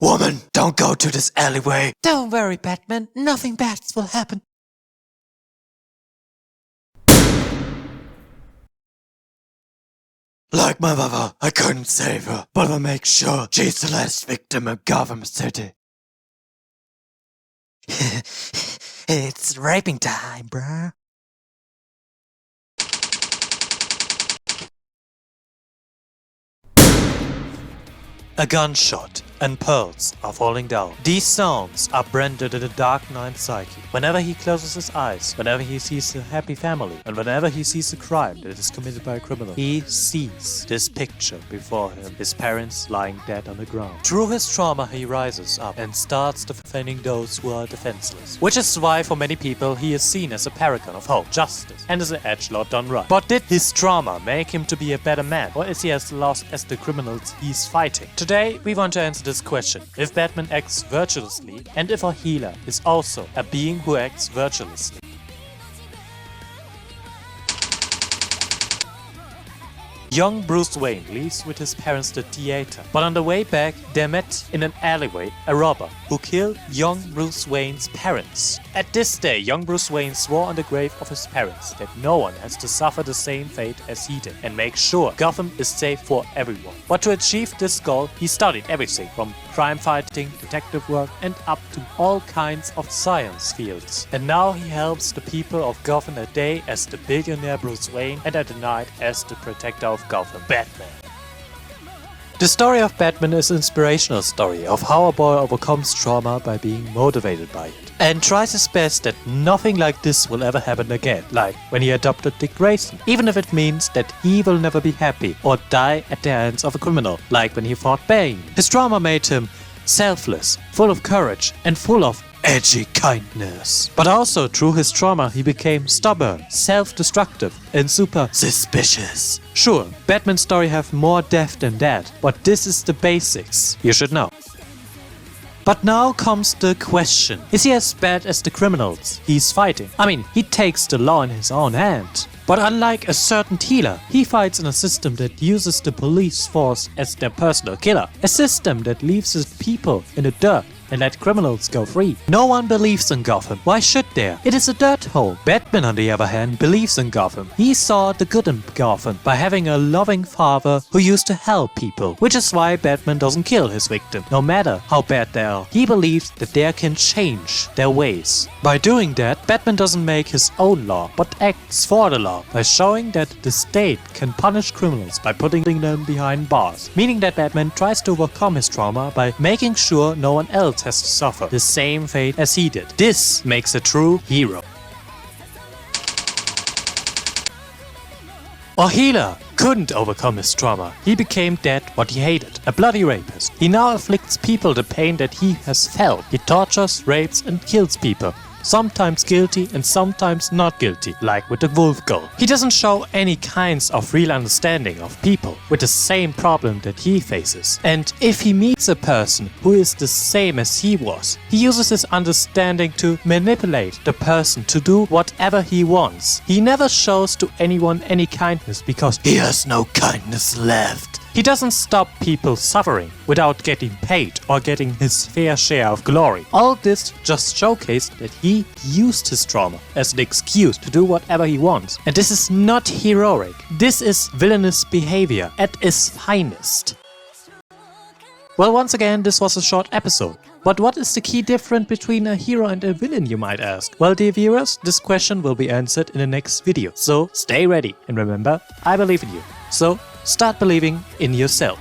Woman, don't go to this alleyway. Don't worry, Batman. Nothing bad will happen. Like my mother, I couldn't save her, but I'll make sure she's the last victim of Gotham City. It's raping time, bruh. A gunshot and pearls are falling down. These sounds are branded in the Dark Knight's psyche. Whenever he closes his eyes, whenever he sees a happy family, and whenever he sees a crime that is committed by a criminal, he sees this picture before him, his parents lying dead on the ground. Through his trauma, he rises up and starts defending those who are defenseless. Which is why for many people he is seen as a paragon of hope, justice, and as an edgelord done right. But did his trauma make him to be a better man, or is he as lost as the criminals he's fighting? Today, we want to answer this question. If Batman acts virtuously, and if a healer is also a being who acts virtuously. Young Bruce Wayne leaves with his parents the theater, but on the way back they met in an alleyway a robber who killed young Bruce Wayne's parents. At this day, young Bruce Wayne swore on the grave of his parents that no one has to suffer the same fate as he did and make sure Gotham is safe for everyone. But to achieve this goal, he studied everything from crime fighting, detective work and up to all kinds of science fields. And now he helps the people of Gotham a day as the billionaire Bruce Wayne and at the night as the protector of Gotham, Batman. The story of Batman is an inspirational story of how a boy overcomes trauma by being motivated by it and tries his best that nothing like this will ever happen again, like when he adopted Dick Grayson, even if it means that he will never be happy or die at the hands of a criminal, like when he fought Bane. His trauma made him selfless, full of courage and full of edgy kindness. But also through his trauma he became stubborn, self-destructive and super suspicious. Sure, Batman's story have more depth than that, but this is the basics you should know. But now comes the question. Is he as bad as the criminals he's fighting? I mean, he takes the law in his own hand. But unlike a certain healer, he fights in a system that uses the police force as their personal killer. A system that leaves his people in the dirt and let criminals go free. No one believes in Gotham. Why should there? It is a dirt hole. Batman, on the other hand, believes in Gotham. He saw the good in Gotham by having a loving father who used to help people, which is why Batman doesn't kill his victim, no matter how bad they are. He believes that they can change their ways. By doing that, Batman doesn't make his own law, but acts for the law by showing that the state can punish criminals by putting them behind bars. Meaning that Batman tries to overcome his trauma by making sure no one else has to suffer the same fate as he did. This makes a true hero. A healer couldn't overcome his trauma. He became dead what he hated, a bloody rapist. He now afflicts people the pain that he has felt. He tortures, rapes and kills people. Sometimes guilty and sometimes not guilty, like with the Wolf Girl. He doesn't show any kinds of real understanding of people with the same problem that he faces. And if he meets a person who is the same as he was, he uses his understanding to manipulate the person to do whatever he wants. He never shows to anyone any kindness because he has no kindness left. He doesn't stop people suffering without getting paid or getting his fair share of glory. All this just showcased that he used his trauma as an excuse to do whatever he wants. And this is not heroic. This is villainous behavior at its finest. Well, once again, this was a short episode. But what is the key difference between a hero and a villain, you might ask? Well, dear viewers, this question will be answered in the next video. So stay ready and remember, I believe in you. So start believing in yourself.